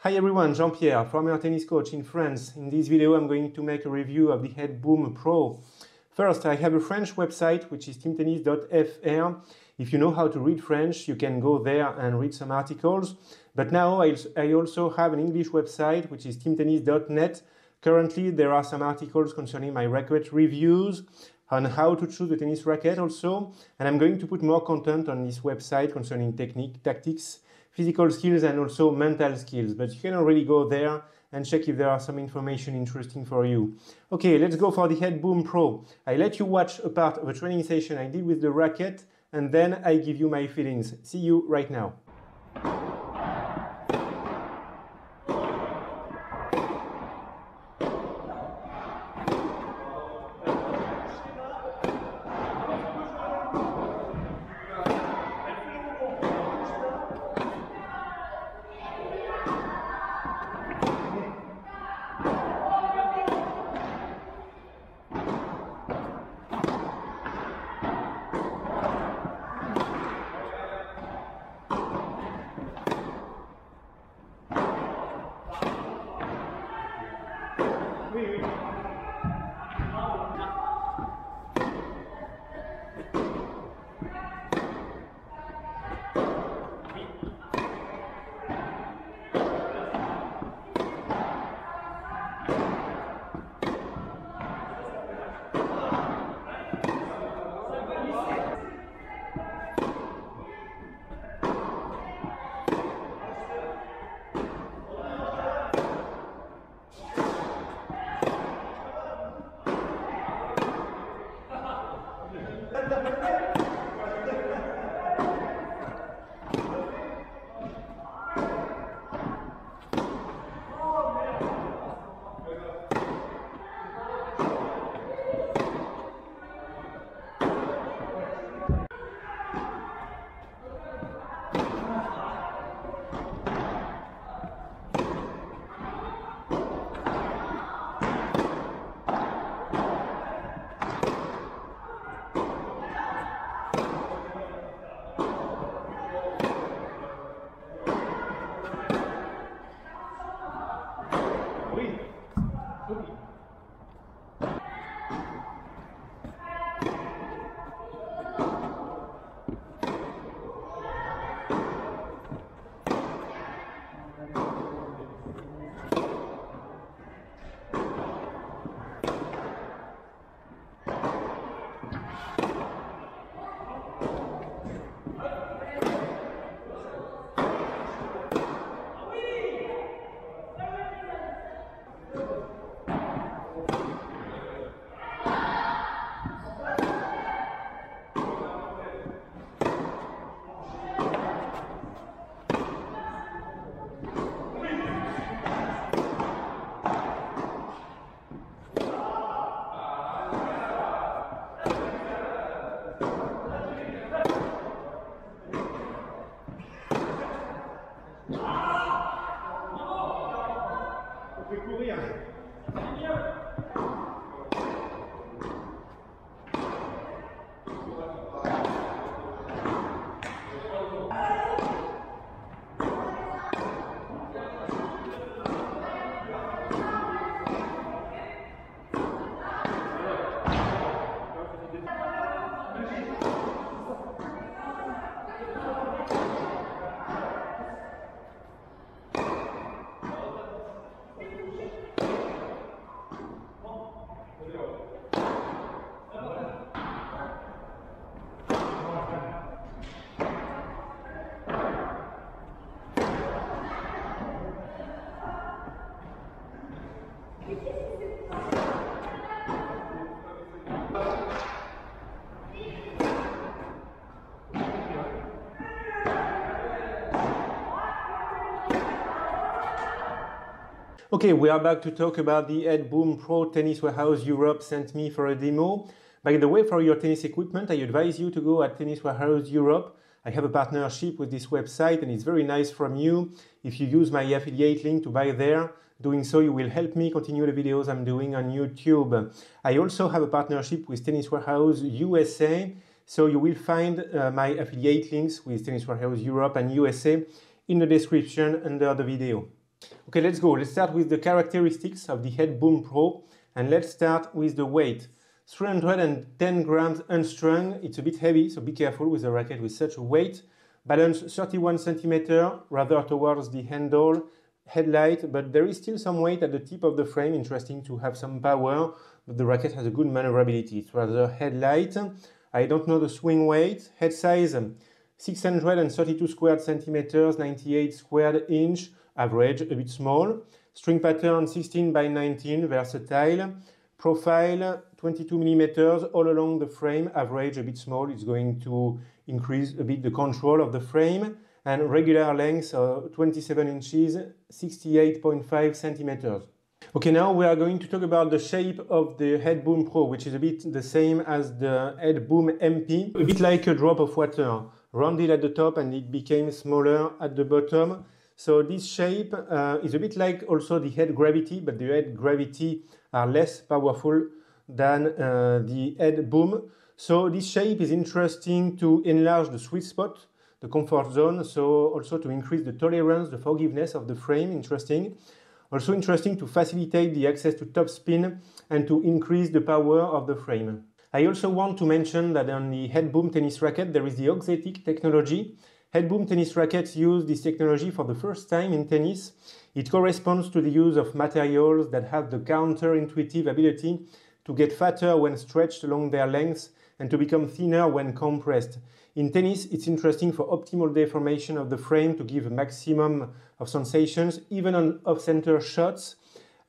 Hi everyone, Jean-Pierre, former tennis coach in France. In this video I'm going to make a review of the Head Boom Pro. First, I have a French website which is team-tennis.fr. If you know how to read French, you can go there and read some articles. But now I also have an English website which is team-tennis.net. Currently there are some articles concerning my racket reviews, on how to choose the tennis racket also, and I'm going to put more content on this website concerning technique, tactics, physical skills and also mental skills, but you can already go there and check if there are some information interesting for you. Okay, let's go for the Head Boom Pro. I let you watch a part of a training session I did with the racket and then I give you my feelings. See you right now. Okay, we are back to talk about the Head Boom Pro Tennis Warehouse Europe sent me for a demo. By the way, for your tennis equipment, I advise you to go at Tennis Warehouse Europe. I have a partnership with this website and it's very nice from you. If you use my affiliate link to buy there, doing so you will help me continue the videos I'm doing on YouTube. I also have a partnership with Tennis Warehouse USA, so you will find my affiliate links with Tennis Warehouse Europe and USA in the description under the video. Okay, let's go. Let's start with the characteristics of the Head Boom Pro, and let's start with the weight. 310 grams unstrung. It's a bit heavy, so be careful with a racket with such a weight. Balance 31 centimeters, rather towards the handle, headlight, but there is still some weight at the tip of the frame. Interesting to have some power, but the racket has a good maneuverability. It's rather headlight. I don't know the swing weight. Head size 632 squared centimeters, 98 squared inch, average, a bit small. String pattern 16 by 19, versatile. Profile 22 millimeters all along the frame, average, a bit small. It's going to increase a bit the control of the frame. And regular length 27 inches, 68.5 centimeters. Okay, now we are going to talk about the shape of the Head Boom Pro, which is a bit the same as the Head Boom MP, a bit like a drop of water, rounded at the top and it became smaller at the bottom. So this shape is a bit like also the Head Gravity, but the Head Gravity are less powerful than the Head Boom. So this shape is interesting to enlarge the sweet spot, the comfort zone, so also to increase the tolerance, the forgiveness of the frame, interesting. Also interesting to facilitate the access to top spin and to increase the power of the frame. I also want to mention that on the Head Boom tennis racket there is the Oxetic Technology. Head Boom tennis rackets use this technology for the first time in tennis. It corresponds to the use of materials that have the counterintuitive ability to get fatter when stretched along their lengths and to become thinner when compressed. In tennis, it's interesting for optimal deformation of the frame to give a maximum of sensations, even on off-center shots,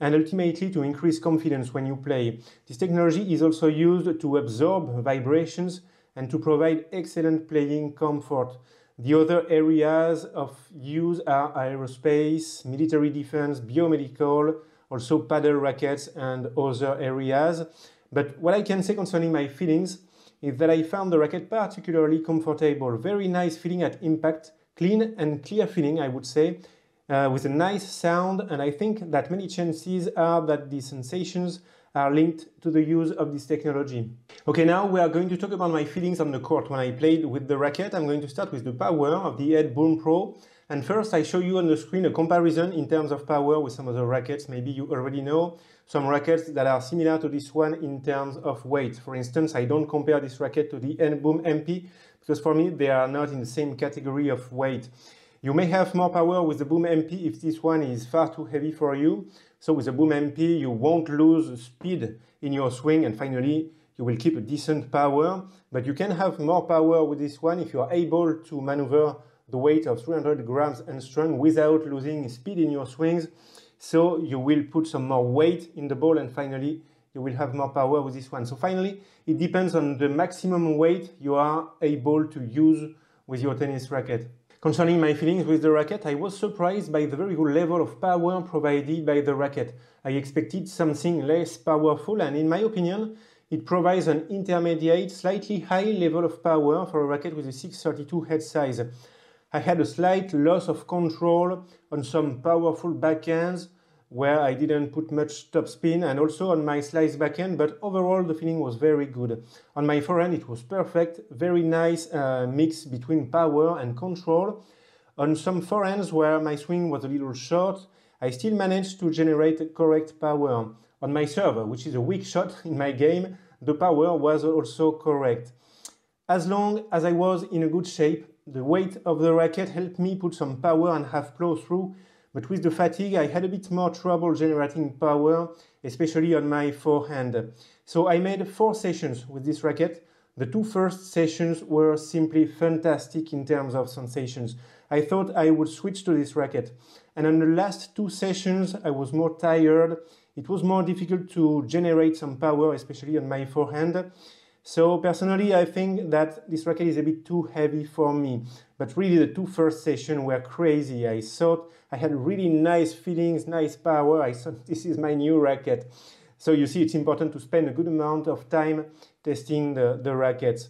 and ultimately to increase confidence when you play. This technology is also used to absorb vibrations and to provide excellent playing comfort. The other areas of use are aerospace, military defense, biomedical, also paddle rackets and other areas. But what I can say concerning my feelings is that I found the racket particularly comfortable. Very nice feeling at impact, clean and clear feeling, I would say, with a nice sound, and I think that many chances are that the sensations are linked to the use of this technology. Okay, now we are going to talk about my feelings on the court when I played with the racket. I'm going to start with the power of the Head Boom Pro. And first I show you on the screen a comparison in terms of power with some other rackets. Maybe you already know some rackets that are similar to this one in terms of weight. For instance, I don't compare this racket to the Head Boom MP because for me they are not in the same category of weight. You may have more power with the Boom MP if this one is far too heavy for you. So with the Boom MP you won't lose speed in your swing, and finally you will keep a decent power. But you can have more power with this one if you are able to maneuver the weight of 300 grams unstrung without losing speed in your swings. So you will put some more weight in the ball and finally you will have more power with this one. So finally it depends on the maximum weight you are able to use with your tennis racket. Concerning my feelings with the racket, I was surprised by the very good level of power provided by the racket. I expected something less powerful, and in my opinion it provides an intermediate, slightly high level of power for a racket with a 632 head size. I had a slight loss of control on some powerful backhands where I didn't put much topspin, and also on my slice backhand, but overall the feeling was very good. On my forehand it was perfect, very nice mix between power and control. On some forehands where my swing was a little short, I still managed to generate correct power. On my serve, which is a weak shot in my game, the power was also correct. As long as I was in a good shape, the weight of the racket helped me put some power and have flow through, but with the fatigue I had a bit more trouble generating power, especially on my forehand. So I made 4 sessions with this racket. The 2 first sessions were simply fantastic in terms of sensations. I thought I would switch to this racket. And on the last 2 sessions I was more tired. It was more difficult to generate some power, especially on my forehand. So personally I think that this racket is a bit too heavy for me. But really the 2 first sessions were crazy. I thought I had really nice feelings, nice power. I thought this is my new racket. So you see, it's important to spend a good amount of time testing the rackets.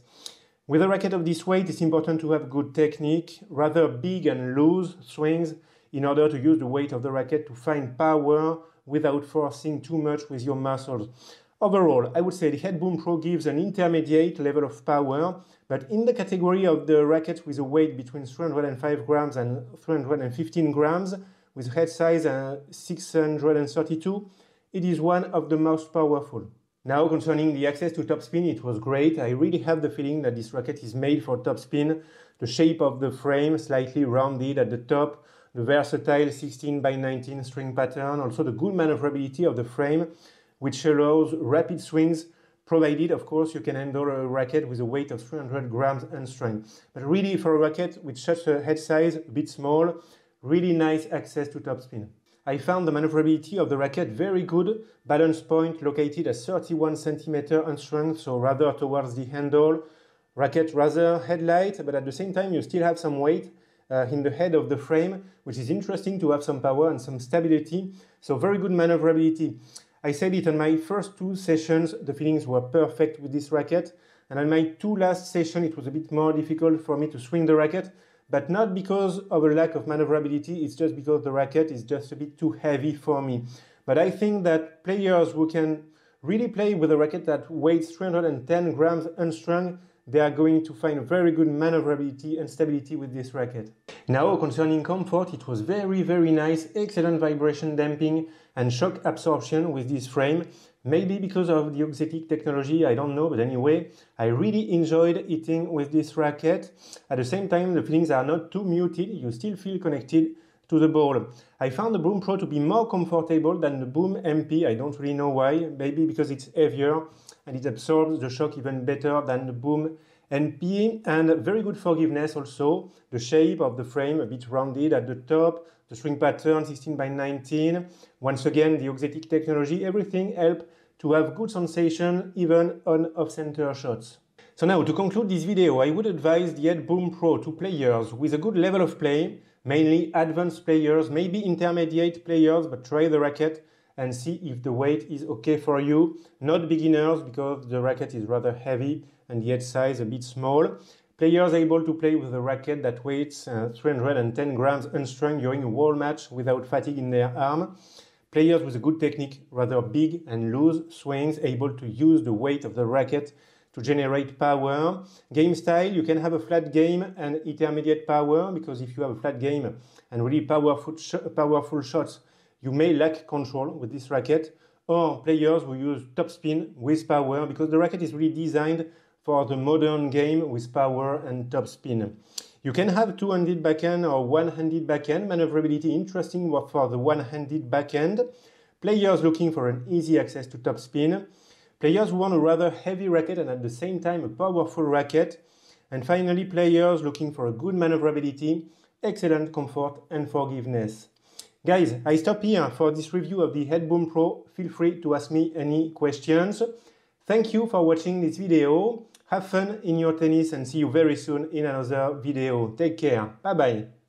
With a racket of this weight, it's important to have good technique, rather big and loose swings in order to use the weight of the racket to find power without forcing too much with your muscles. Overall, I would say the Head Boom Pro gives an intermediate level of power, but in the category of the rackets with a weight between 305 grams and 315 grams, with head size 632. It is one of the most powerful. Now concerning the access to topspin, it was great. I really have the feeling that this racket is made for topspin. The shape of the frame, slightly rounded at the top, the versatile 16 by 19 string pattern, also the good maneuverability of the frame, which allows rapid swings, provided, of course, you can handle a racket with a weight of 300 grams unstrung. But really, for a racket with such a head size, a bit small, really nice access to topspin. I found the maneuverability of the racket very good, balance point located at 31 cm unstrung, so rather towards the handle. Racket rather headlight, but at the same time you still have some weight in the head of the frame, which is interesting to have some power and some stability, so very good maneuverability. I said it on my first 2 sessions, the feelings were perfect with this racket, and on my 2 last sessions it was a bit more difficult for me to swing the racket, but not because of a lack of maneuverability, it's just because the racket is just a bit too heavy for me. But I think that players who can really play with a racket that weighs 310 grams unstrung, they are going to find very good maneuverability and stability with this racket. Now concerning comfort, it was very nice, excellent vibration damping and shock absorption with this frame. Maybe because of the Oxetic technology, I don't know, but anyway, I really enjoyed hitting with this racket. At the same time, the feelings are not too muted, you still feel connected to the ball. I found the Boom Pro to be more comfortable than the Boom MP, I don't really know why, maybe because it's heavier and it absorbs the shock even better than the Boom MP, and very good forgiveness also. The shape of the frame a bit rounded at the top, the string pattern 16 by 19. Once again, the Oxetic technology, everything helped to have good sensation even on off-center shots. So now to conclude this video, I would advise the Head Boom Pro to players with a good level of play, mainly advanced players, maybe intermediate players, but try the racket and see if the weight is okay for you. Not beginners, because the racket is rather heavy and the head size a bit small. Players able to play with a racket that weighs 310 grams unstrung during a wall match without fatigue in their arm. Players with a good technique, rather big and loose swings, able to use the weight of the racket to generate power. Game style, you can have a flat game and intermediate power, because if you have a flat game and really powerful shots, you may lack control with this racket. Or players who use topspin with power, because the racket is really designed for the modern game with power and topspin. You can have two-handed backhand or one-handed backhand. Maneuverability interesting for the one-handed backhand. Players looking for an easy access to topspin. Players who want a rather heavy racket and at the same time a powerful racket. And finally, players looking for a good maneuverability, excellent comfort and forgiveness. Guys, I stop here for this review of the Head Boom Pro. Feel free to ask me any questions. Thank you for watching this video. Have fun in your tennis and see you very soon in another video. Take care. Bye bye.